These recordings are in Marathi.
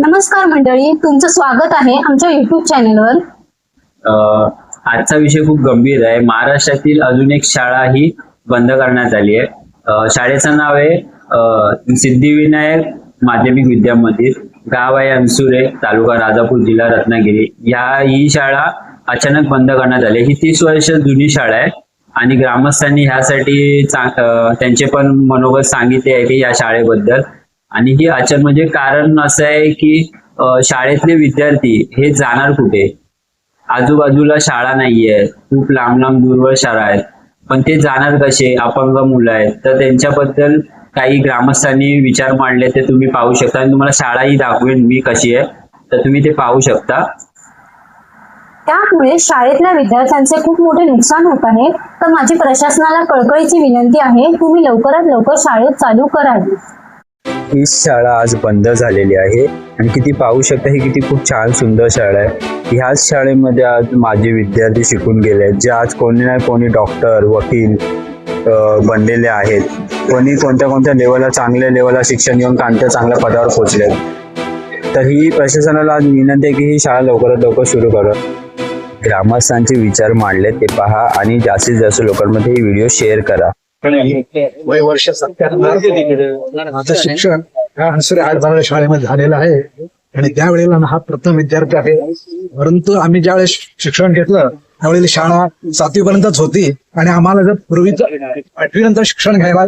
नमस्कार मंडळी, तुमचं स्वागत आहे आमच्या YouTube चॅनलवर। आजचा विषय खूप गंभीर आहे। महाराष्ट्रातील अजून एक शाळा ही बंद करण्यात आली आहे। शाळेचं नाव आहे सिद्धिविनायक माध्यमिक विद्या मंदिर, गाव आहे अनसुरे, तालुका राजापूर, जिल्हा रत्नागिरी। ही शाळा अचानक बंद करण्यात आली। ही 30 वर्ष जुनी शाळा आहे आणि ग्रामस्थांनी ह्यासाठी त्यांचे पण मनोगत सांगितले आहे की या शाळेबद्दल। आणि ही अचानक म्हणजे कारण असं आहे की शाळेतले विद्यार्थी हे जाणार कुठे? आजूबाजूला शाळा नाहीये, खूप लांब लांब दूरवर शाळा आहेत, पण ते जाणार कसे? अपंग मुलं आहेत, तर त्यांच्याबद्दल काही ग्रामस्थांनी विचार मांडले, ते तुम्ही पाहू शकता आणि तुम्हाला शाळाही दाखवेन मी कशी आहे, तर तुम्ही ते पाहू शकता। त्यामुळे शाळेतल्या विद्यार्थ्यांचे खूप मोठे नुकसान होत आहे। तर माझी प्रशासनाला कळकळीची विनंती आहे, तुम्ही लवकरात लवकर शाळेत चालू करावी। ही शाळा आज बंद झालेली आहे आणि किती पाहू शकता, ही किती खूप छान सुंदर शाळा आहे। ह्याच शाळेमध्ये आज माझे विद्यार्थी शिकून गेले, जे आज कोणी ना कोणी डॉक्टर, वकील बनलेले आहेत, कोणी कोणत्या कोणत्या लेवलला, चांगल्या लेवलला शिक्षण घेऊन चांगल्या पदावर पोहोचले। तर ही प्रशासनाला आज विनंती आहे की ही शाळा लवकरात लवकर सुरू करा। ग्रामस्थांचे विचार मांडले ते पहा आणि जास्तीत जास्त लोकांमध्ये ही व्हिडिओ शेअर करा। वय वर्ष 97 माझं शिक्षण ह्या अनसुरे आठबारा शाळेमध्ये झालेलं आहे आणि त्यावेळेला हा प्रथम विद्यार्थी आहे। परंतु आम्ही ज्यावेळेस शिक्षण घेतलं त्यावेळेला शाळा 7वी पर्यंतच होती आणि आम्हाला जर पूर्वीच 8वी नंतर शिक्षण घ्यायला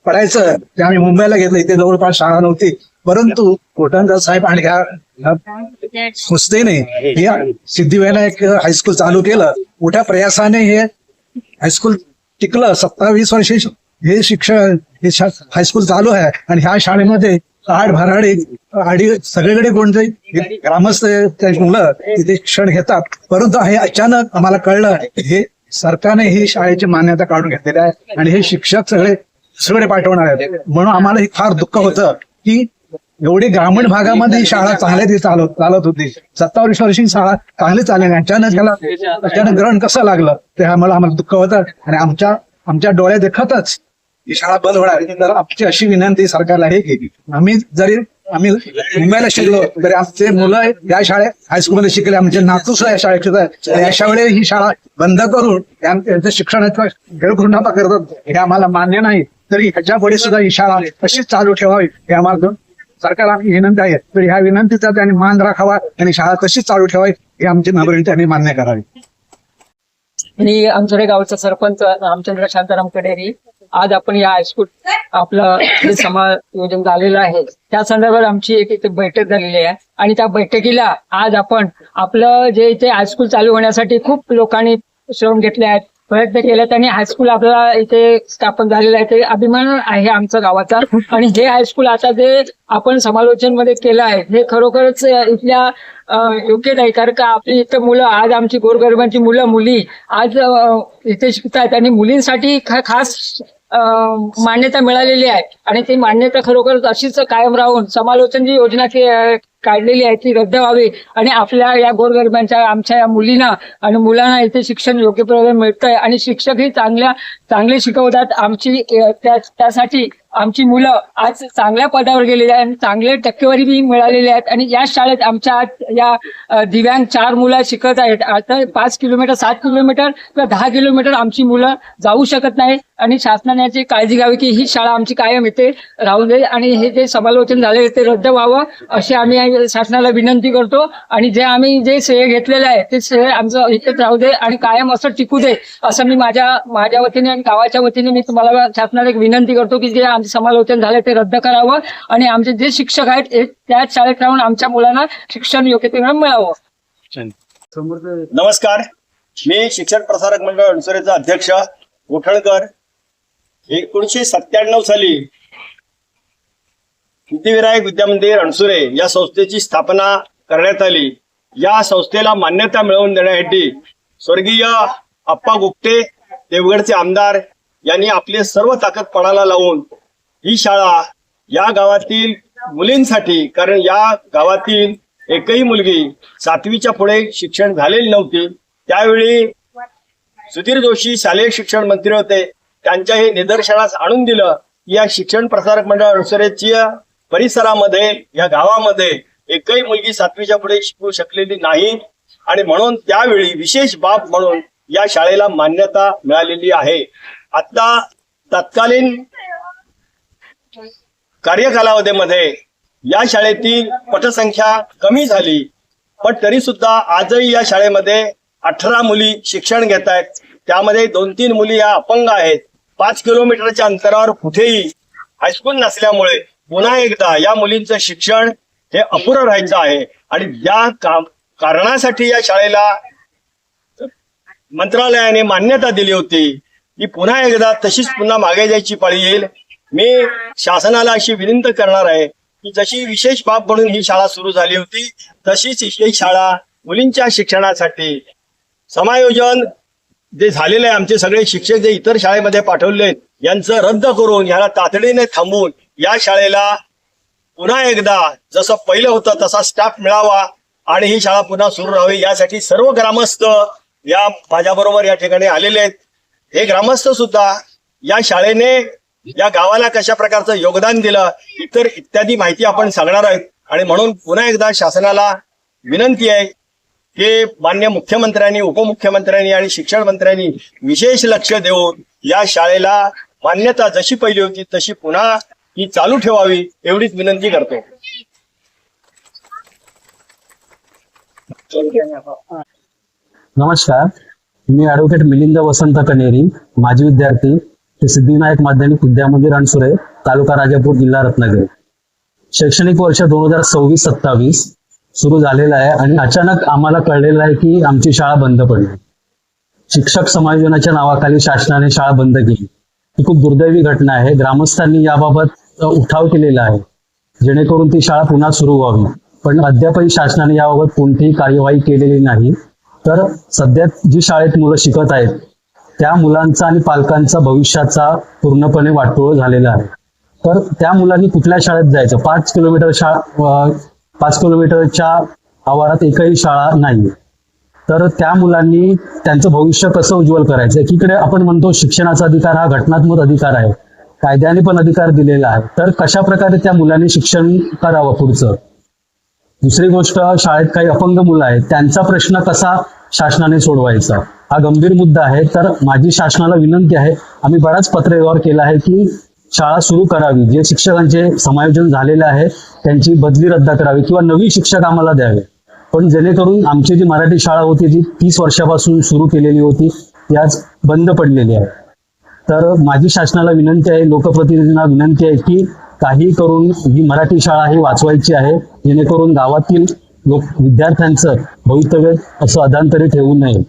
पडायचं ते आम्ही मुंबईला घेतलं, इथे जवळपास शाळा नव्हती। परंतु कोटणकर साहेब आणि ह्या संस्थेने हे सिद्धिविनायक हायस्कूल चालू केलं। मोठ्या प्रयासाने हे हायस्कूल टिकलं। 27 वर्षे हे शिक्षण हे हायस्कूल चालू आहे आणि ह्या शाळेमध्ये आड भराडी सगळीकडे कोणते ग्रामस्थ मुलं तिथे शिक्षण घेतात। परंतु हे अचानक आम्हाला कळलं, हे सरकारने ही शाळेची मान्यता काढून घेतलेली आहे आणि हे शिक्षक सगळे पाठवणार आहेत। म्हणून आम्हाला हे फार दुःख होतं की एवढी ग्रामीण भागामध्ये ही शाळा चांगली चालत होती। 27 वर्षी शाळा चांगली चालली, अचानक ग्रहण कसं लागलं ते आम्हाला दुःख होतं आणि आमच्या डोळ्या देखतच ही शाळा बंद होणार। तर आमची अशी विनंती सरकारला आहे की आम्ही मुंबईला शिकलो तरी आमचे मुलं या हायस्कूलमध्ये शिकले, आमचे नातू सुद्धा या शाळेत शिकत, अशा वेळेस ही शाळा बंद करून त्यांच्या शिक्षणाचा गैरपुरवठा करतात हे आम्हाला मान्य नाही। तरी ह्याच्या पुढे सुद्धा ही शाळा अशीच चालू ठेवावी हे आम्हाला सरकारला आमची विनंती आहे। तर ह्या विनंतीचा त्यांनी मान राखावा आणि शाळा तशीच चालू ठेवावी ही आमची नम्र त्यांनी मान्य करावी। आणि आमच्या गावचा सरपंच रामचंद्र शांताराम कडेरी, आज आपण या हायस्कूल आपलं जे समायोजन झालेलं आहे त्या संदर्भात आमची एक इथे बैठक झालेली आहे आणि त्या बैठकीला आज आपण आपलं जे इथे हायस्कूल चालू होण्यासाठी खूप लोकांनी श्रम घेतले आहेत, प्रयत्न केलेत आणि हायस्कूल आपल्याला इथे स्थापन झालेलं आहे, ते अभिमान आहे आमच्या गावाचा। आणि हे हायस्कूल आता जे आपण समालोचन मध्ये केलं आहे हे खरोखरच इथल्या योग्य नाही, कारण का आपली इथं मुलं, आज आमची गोरगरिबांची मुलं मुली आज इथे शिकतात आणि मुलींसाठी खास मान्यता मिळालेली आहे आणि ती मान्यता खरोखरच अशीच कायम राहून समालोचन जी योजना काढलेली आहे ती रद्द व्हावी आणि आपल्या या गोरगरिबांच्या, आमच्या या मुलींना आणि मुलांना इथे शिक्षण योग्य प्रकारे मिळतंय आणि शिक्षकही चांगले शिकवतात। त्यासाठी आमची मुलं आज चांगल्या पदावर गेलेली आहेत आणि चांगले टक्केवारी बी मिळालेली आहेत आणि या शाळेत आमच्या या दिव्यांग 4 मुलं शिकत आहेत। आता 5 किलोमीटर, 7 किलोमीटर किंवा 10 किलोमीटर आमची मुलं जाऊ शकत नाही आणि शासनाने याची काळजी घ्यावी की ही शाळा आमची कायम इथे राहू दे आणि हे जे समालोचन झाले ते रद्द व्हावं अशी आम्ही शासनाला विनंती करतो। आणि जे श्रेय घेतलेलं आहे ते श्रेय आमचं इथेच राहू दे आणि कायम असं टिकू दे असं मी माझ्या वतीने आणि गावाच्या वतीने मी तुम्हाला शासनाला एक विनंती करतो की जे समालोचन झाले ते रद्द करावं आणि आमचे जे शिक्षक आहेत त्याच शाळेत राहून आमच्या मुलांना शिक्षण योग्यतेने मिळावं। नमस्कार, मी शिक्षण प्रसारक मंडळ अनसुरेचा अध्यक्ष कोठणकर। 1997 साली सिद्धिविनायक विद्या मंदिर अनसुरे या संस्थेची स्थापना करण्यात आली। या संस्थेला मान्यता मिळवून देण्यासाठी स्वर्गीय अप्पा गुप्ते, देवगडचे आमदार यांनी आपले सर्व ताकद पणाला लावून ही शाळा या गावातील मुलींसाठी, कारण या गावातील एकही मुलगी 7वीच्या पुढे शिक्षण झालेली नव्हती, त्यावेळी सुधीर जोशी शालेय शिक्षण मंत्री होते, त्यांच्या हे निदर्शनास आणून दिलं की या शिक्षण प्रसारक मंडळ अनसुरेच्या परिसरामध्ये, या गावामध्ये एकही मुलगी 7वीच्या पुढे शिकू शकलेली नाही आणि म्हणून त्यावेळी विशेष बाब म्हणून या शाळेला मान्यता मिळालेली आहे. आता तत्कालीन कार्यकालावधीमध्ये या शाळेतील पटसंख्या कमी झाली, पण तरी सुद्धा आजही या शाळेमध्ये 18 मुली शिक्षण घेत आहेत. त्यामध्ये 2-3 मुली या अपंग आहेत. 5 किलोमीटरच्या अंतरावर कुठेही हायस्कूल नसल्यामुळे पुन्हा एकदा या मुलींचं शिक्षण हे अपुरं राहायचं आहे आणि ज्या कारणासाठी या शाळेला मंत्रालयाने मान्यता दिली होती ती पुन्हा एकदा तशीच पुन्हा मागे जायची पाळी येईल. मी शासनाला अशी विनंती करणार आहे की जशी विशेष बाब म्हणून ही शाळा सुरू झाली होती तशीच विशेष शाळा मुलींच्या शिक्षणासाठी समायोजन जे झालेलं आहे, आमचे सगळे शिक्षक जे इतर शाळेमध्ये पाठवले यांचं रद्द करून याला तातडीने थांबवून या शाळेला पुन्हा एकदा जसं पहिलं होतं तसा स्टाफ मिळावा आणि ही शाळा पुन्हा सुरू राहावी यासाठी सर्व ग्रामस्थ या माझ्याबरोबर या ठिकाणी आलेले आहेत. हे ग्रामस्थ सुद्धा या शाळेने या गावाला कशा प्रकारचं योगदान दिलं इतर इत्यादी माहिती आपण सांगणार आहोत. आणि म्हणून पुन्हा एकदा शासनाला विनंती आहे की मान्य मुख्यमंत्र्यांनी, उपमुख्यमंत्र्यांनी आणि शिक्षण मंत्र्यांनी विशेष लक्ष देऊन या शाळेला मान्यता जशी पहिली होती तशी पुन्हा ही चालू ठेवावी एवढीच विनंती करतो. नमस्कार, मी ॲडव्होकेट मिलिंद वसंत कनेरी, माजी विद्यार्थी, सिद्धिविनायक माध्यमिक विद्यामंदिर रणसुरे, तालुका राजापूर, जिल्हा रत्नागिरी. शैक्षणिक वर्ष 2026-27 सुरू झालेलं आहे आणि अचानक आम्हाला कळलेलं आहे की आमची शाळा बंद पडली. शिक्षक समायोजनाच्या नावाखाली शासनाने शाळा बंद केली. ही खूप दुर्दैवी घटना आहे. ग्रामस्थांनी याबाबत उठाव केलेला आहे जेणेकरून ती शाळा पुन्हा सुरू व्हावी, पण अद्यापही शासनाने याबाबत कोणतीही कार्यवाही केलेली नाही. तर सध्या जी शाळेत मुलं शिकत आहेत त्या मुलांचा आणि पालकांचा भविष्याचा पूर्णपणे वाटोळ झालेला आहे. तर त्या मुलांनी कुठल्या शाळेत जायचं? 5 किलोमीटरच्या आवारात एकही शाळा नाही. तर त्या मुलांनी त्यांचं भविष्य कसं उज्ज्वल करायचं? एकीकडे आपण म्हणतो शिक्षणाचा अधिकार हा घटनात्मक अधिकार आहे, कायद्याने पण अधिकार दिलेला आहे. तर कशा प्रकारे त्या मुलांनी शिक्षण करावं पुढचं? दुसरी गोष्ट, शाळेत काही अपंग मुलं आहेत, त्यांचा प्रश्न कसा शासनाने सोडवायचा हा गंभीर मुद्दा आहे. तर माझी शासनाला विनंती आहे, आम्ही बराच पत्रव्यवहार केला आहे की शाळा सुरू करावी, जे शिक्षकांचे समायोजन झालेले आहे त्यांची बदली रद्द करावी किंवा नवी शिक्षक आम्हाला द्यावे. पण जेणेकरून आमची जी मराठी शाळा होती जी 30 वर्षापासून सुरू केलेली होती ती आज बंद पडलेली आहे. तर माझी शासनाला विनंती आहे, लोकप्रतिनिधींना विनंती आहे की काही करून ही मराठी शाळा ही वाचवायची आहे, जेणेकरून गावातील विद्यार्थ्यांचं भवितव्य असं अधांतरी ठेवू नये.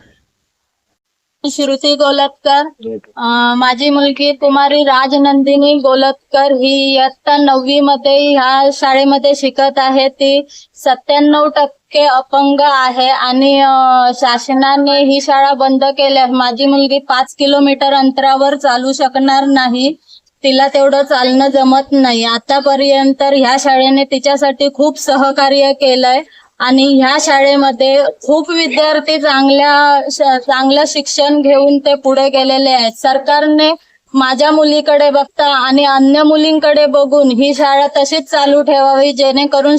श्रुती गोलतकर, माझी मुलगी कुमारी राजनंदिनी गोलतकर ही इयत्ता 9वी मध्ये ह्या शाळेमध्ये शिकत आहे. ती 97% अपंग आहे आणि शासनाने ही शाळा बंद केली. माझी मुलगी 5 किलोमीटर अंतरावर चालू शकणार नाही, तिला तेवढं चालणं जमत नाही. आतापर्यंत ह्या शाळेने तिच्यासाठी खूप सहकार्य केलंय आणि ह्या शाळेमध्ये खूप विद्यार्थी चांगलं शिक्षण घेऊन ते पुढे गेलेले आहेत. सरकारने माझ्या मुलीकडे बघता आणि अन्य मुलींकडे बघून ही शाळा तशीच चालू ठेवावी, जेणेकरून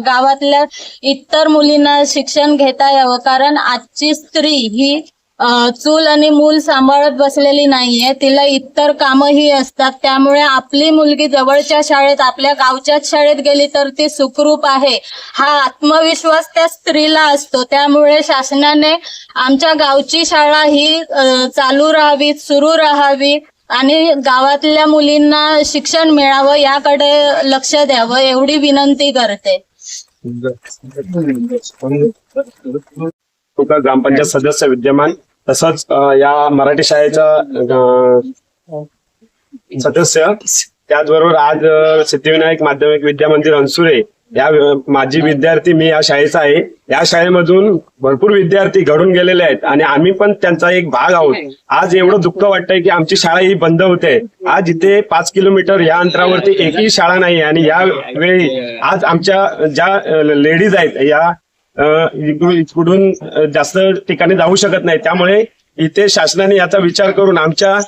गावातल्या इतर मुलींना शिक्षण घेता यावं. कारण आजची स्त्री ही चूल आणि मूल सांभाळत बसलेली नाहीये, तिला इतर कामही असतात. त्यामुळे आपली मुलगी जवळच्या शाळेत, आपल्या गावच्याच शाळेत गेली तर ती सुखरूप आहे हा आत्मविश्वास त्या स्त्रीला असतो. त्यामुळे शासनाने आमच्या गावची शाळा ही चालू राहावी, सुरू राहावी आणि गावातल्या मुलींना शिक्षण मिळावं याकडे लक्ष द्यावं एवढी विनंती करते. ग्रामपंचायत सदस्य विद्यमान, तसंच या मराठी शाळेचा सदस्य, त्याचबरोबर आज सिद्धिविनायक माध्यमिक विद्यामंदिर रणसुरे या माजी विद्यार्थी मी या शाळेचा आहे. या शाळेमधून भरपूर विद्यार्थी घडून गेलेले आहेत आणि आम्ही पण त्यांचा एक भाग आहोत. आज एवढं दुःख वाटतंय की आमची शाळा ही बंद होते. आज इथे 5 किलोमीटर या अंतरावरती एकही शाळा नाही आणि या वेळी आज आमच्या ज्या लेडीज आहेत या इकडून जास्त ठिकाणी जाऊ शकत नाही. त्यामुळे इथे शासनाने याचा विचार करून आमच्या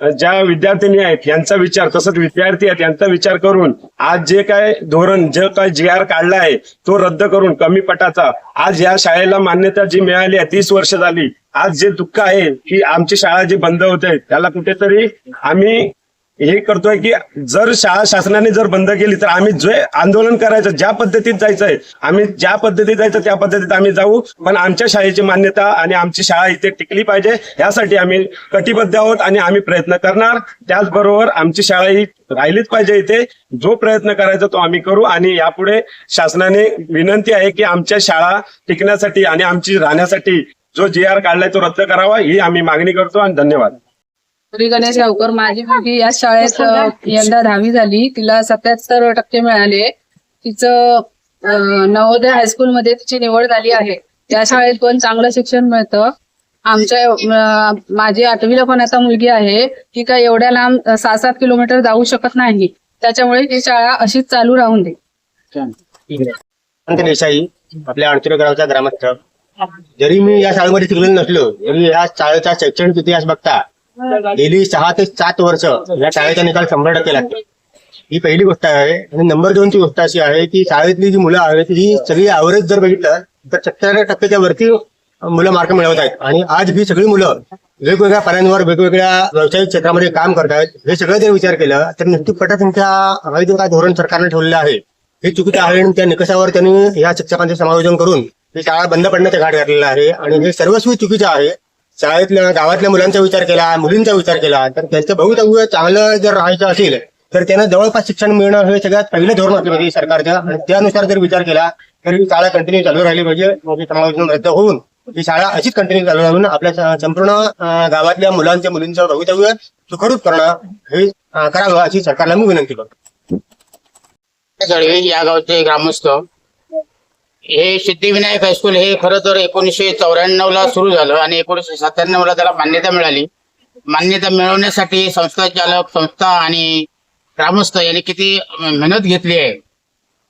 ज्या विद्यार्थिनी आहेत यांचा विचार, तसंच विद्यार्थी आहेत यांचा विचार करून आज जे काय धोरण, जे काय GR काढला आहे तो रद्द करून कमी पटाचा आज या शाळेला मान्यता जी मिळाली आहे 30 वर्ष झाली. आज जे दुःख आहे की आमची शाळा जी बंद होते त्याला कुठेतरी आम्ही हे करतोय की जर शाळा शासनाने जर बंद केली तर आम्ही जे आंदोलन करायचं, ज्या पद्धतीत जायचंय, आम्ही ज्या पद्धतीत जायचं त्या पद्धतीत आम्ही जाऊ, पण आमच्या शाळेची मान्यता आणि आमची शाळा इथे टिकली पाहिजे यासाठी आम्ही कटिबद्ध आहोत आणि आम्ही प्रयत्न करणार. त्याचबरोबर आमची शाळा ही राहिलीच पाहिजे इथे. जो प्रयत्न करायचा तो आम्ही करू आणि यापुढे शासनाने विनंती आहे की आमच्या शाळा टिकण्यासाठी आणि आमची राहण्यासाठी जो GR काढलाय तो रद्द करावा ही आम्ही मागणी करतो. आणि धन्यवाद. श्री गणेश गावकर, माझी मुलगी या शाळेत यंदा 10वी झाली. तिला 77% मिळाले. तिचं नवोदय हायस्कूलमध्ये तिची निवड झाली आहे. त्या शाळेत पण चांगलं शिक्षण मिळतं. माझी 8वीला पण आता मुलगी आहे. ती काय एवढ्या लांब 6-7 किलोमीटर जाऊ शकत नाही. त्याच्यामुळे ही शाळा अशीच चालू राहून दे. देसाई, आपल्या अणसुरे गावचा ग्रामस्थ. जरी मी या शाळेमध्ये शिकलेलो नसलो तरी या शाळेचा शैक्षणिक इतिहास बघता गेली 6 ते 7 वर्ष या शाळेचा निकाल 100% लागतो. ही पहिली गोष्ट आहे. आणि नंबर 2 ची गोष्ट अशी आहे की शाळेतली जी मुलं आहेत ही सगळी ॲव्हरेज जर बघितलं तर 70% वरती मुलं मार्क मिळवत आहेत. आणि आज ही सगळी मुलं वेगवेगळ्या पाऱ्यांवर वेगवेगळ्या व्यावसायिक क्षेत्रामध्ये काम करत आहेत. हे सगळं जर विचार केला तर निश्चित पटसंख्या वैध काय धोरण सरकारने ठेवलेलं आहे हे चुकीचं आहे. आणि त्या निकषावर त्यांनी या शिक्षकांचे समायोजन करून ही शाळा बंद पडण्याचा घाट घातलेला आहे. आणि हे सर्वस्वी चुकीचं आहे. शाळेतल्या गावातल्या मुलांचा विचार केला, मुलींचा विचार केला तर त्यांचं भवितव्य चांगलं जर राहायचं असेल तर त्यांना जवळपास शिक्षण मिळणं हे सगळ्यात पहिलं धोरण असलं पाहिजे सरकारचं. आणि त्यानुसार जर विचार केला तर ही शाळा कंटिन्यू चालू राहिली पाहिजे. समायोजन रद्द होऊन ही शाळा अशीच कंटिन्यू चालू राहून आपल्या संपूर्ण गावातल्या मुलांच्या मुलींचं भवितव्य सुखरूप करणं हे करावं अशी सरकारला मी विनंती करतो. या गावचे ग्रामस्थ. हे सिद्धिविनायक हायस्कूल हे खरं तर 1994ला सुरू झालं आणि 1997ला त्याला मान्यता मिळाली. मान्यता मिळवण्यासाठी संस्था चालक, संस्था आणि ग्रामस्थ यांनी किती मेहनत घेतली आहे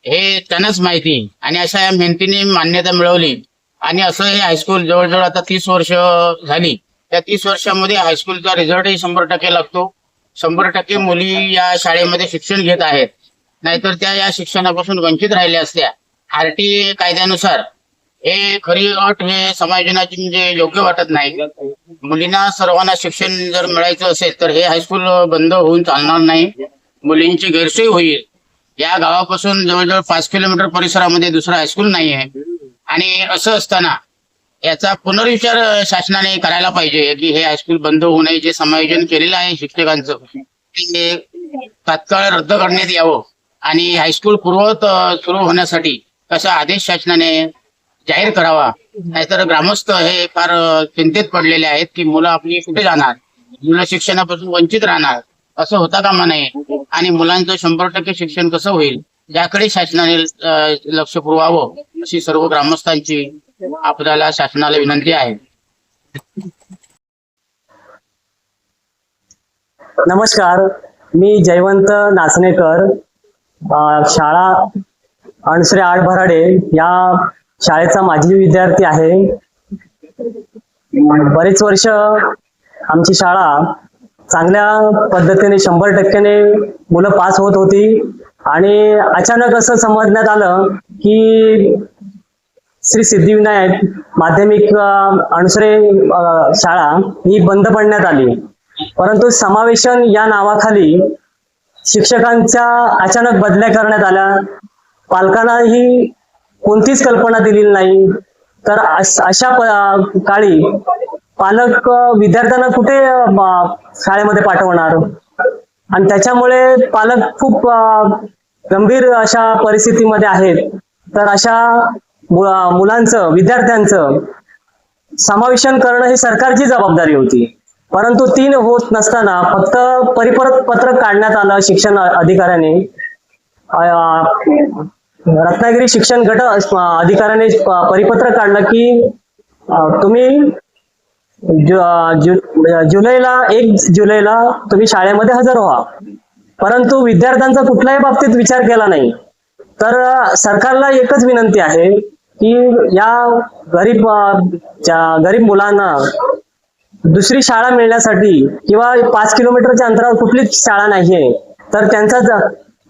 हे त्यांनाच माहिती. आणि अशा या मेहनतीने मान्यता मिळवली. आणि असं हे हायस्कूल जवळजवळ आता 30 वर्ष झाली. त्या 30 वर्षामध्ये हायस्कूलचा रिझल्टही 100% लागतो. 100% मुली या शाळेमध्ये शिक्षण घेत आहेत. नाहीतर त्या या शिक्षणापासून वंचित राहिल्या असत्या. RT कायद्यानुसार हे खरी अट हे समायोजनाची म्हणजे योग्य वाटत नाही. मुलींना सर्वांना शिक्षण जर मिळायचं असेल तर हे हायस्कूल बंद होऊन चालणार नाही. मुलींची गैरसोय होईल. या गावापासून जवळजवळ 5 किलोमीटर परिसरामध्ये दुसरं हायस्कूल नाही आहे. आणि असं असताना याचा पुनर्विचार शासनाने करायला पाहिजे की हे हायस्कूल बंद होऊ नये. जे समायोजन केलेलं आहे शिक्षकांचं ते तात्काळ रद्द करण्यात यावं. आणि हायस्कूल पूर्ववत सुरू होण्यासाठी कसा आदेश शासनाने जाहीर करावा. नाहीतर ग्रामस्थ हे फार चिंतेत पडलेले आहेत की मुलं आपली कुठे जाणार, मुलं शिक्षणापासून वंचित राहणार, असं होता कामा नये. आणि मुलांचं 100% शिक्षण कसं होईल याकडे शासनाने लक्ष पुरवावं अशी सर्व ग्रामस्थांची आपल्याला शासनाला विनंती आहे. नमस्कार, मी जयवंत नाचणेकर, शाळा अणसुरे आडभराडे या शाळेचा माजी विद्यार्थी आहे. बरेच वर्ष आमची शाळा चांगल्या पद्धतीने 100% मुलं पास होत होती. आणि अचानक असं समजण्यात आलं की श्री सिद्धिविनायक माध्यमिक अणसुरे शाळा ही बंद पडण्यात आली. परंतु समावेशन या नावाखाली शिक्षकांच्या अचानक बदल्या करण्यात आल्या. पालकांना ही कोणतीच कल्पना दिलेली नाही. तर अशा काळी पालक विद्यार्थ्यांना कुठे शाळेमध्ये पाठवणार. आणि त्याच्यामुळे पालक खूप गंभीर अशा परिस्थितीमध्ये आहेत. तर अशा मुलांचं, विद्यार्थ्यांचं समावेशन करणं ही सरकारची जबाबदारी होती. परंतु ती होत नसताना फक्त परिपत्रक काढण्यात आलं शिक्षण अधिकाऱ्याने. रत्नागिरी शिक्षण गट अधिकाऱ्याने परिपत्रक काढलं की तुम्ही 1 जुलैला तुम्ही शाळेमध्ये हजर व्हा. परंतु विद्यार्थ्यांचा कुठल्याही बाबतीत विचार केला नाही. तर सरकारला एकच विनंती आहे की या गरीब मुलांना दुसरी शाळा मिळण्यासाठी किंवा 5 किलोमीटरच्या अंतरावर कुठलीच शाळा नाहीये, तर त्यांचा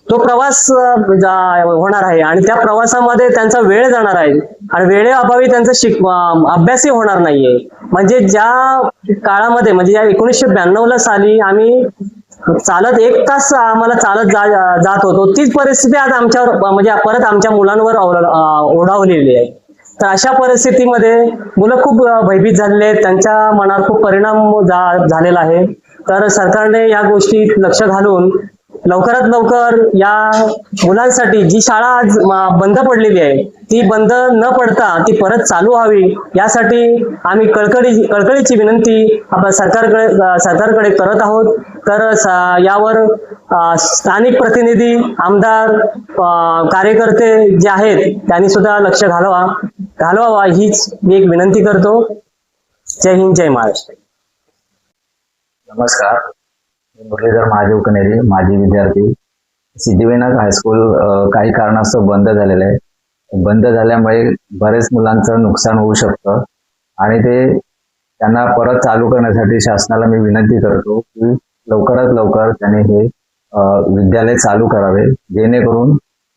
तो प्रवास होणार आहे आणि त्या प्रवासामध्ये त्यांचा वेळ जाणार आहे आणि वेळेअभावी त्यांचा अभ्यासही होणार नाहीये. म्हणजे ज्या काळामध्ये म्हणजे या 1992 साली आम्ही चालत 1 तास आम्हाला चालत जात होतो, तीच परिस्थिती आज आमच्यावर म्हणजे परत आमच्या मुलांवर ओढावलेली आहे. तर अशा परिस्थितीमध्ये मुलं खूप भयभीत झालेले आहेत, त्यांच्या मनावर खूप परिणाम झालेला आहे. तर सरकारने या गोष्टीत लक्ष घालून लवकरात लवकर या मुलांसाठी जी शाळा आज बंद पडलेली आहे ती बंद न पडता ती परत चालू व्हावी, यासाठी आम्ही कळकळीची विनंती आपल्या सरकारकडे करत आहोत. तर यावर स्थानिक प्रतिनिधी, आमदार, कार्यकर्ते जे आहेत त्यांनी सुद्धा लक्ष घालवावा हीच मी एक विनंती करतो. जय हिंद, जय महाराष्ट्र. नमस्कार, मुरलीधर महादेव कनेरी, माजी विद्यार्थी. सिद्धिविनायक हायस्कूल काही कारणास्तव बंद झालेलं आहे. बंद झाल्यामुळे बरेच मुलांचं नुकसान होऊ शकतं आणि त्यांना परत चालू करण्यासाठी शासनाला मी विनंती करतो की लवकरात लवकर त्याने हे विद्यालय चालू करावे, जेणेकरून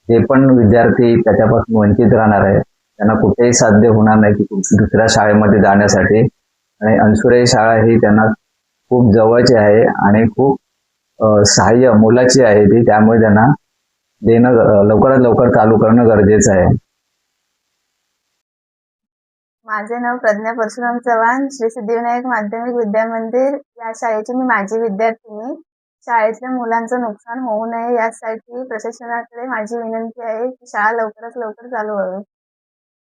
जे पण विद्यार्थी त्याच्यापासून वंचित राहणार आहे त्यांना कुठेही साध्य होणार नाही की दुसऱ्या शाळेमध्ये जाण्यासाठी. आणि अनसुरे शाळा ही त्यांना खूप जवळची आहे आणि खूप सहाय्य मोलाची आहे ती, त्यामुळे त्यांना लवकरात लवकर चालू करणं गरजेचं आहे. माझे नाव प्रज्ञा परशुराम चव्हाण, श्री सिद्धिविनायक माध्यमिक विद्यामंदिर या शाळेची मी माजी विद्यार्थिनी. शाळेतल्या मुलांचं नुकसान होऊ नये यासाठी प्रशासनाकडे माझी विनंती आहे की शाळा लवकरात लवकर चालू व्हावी.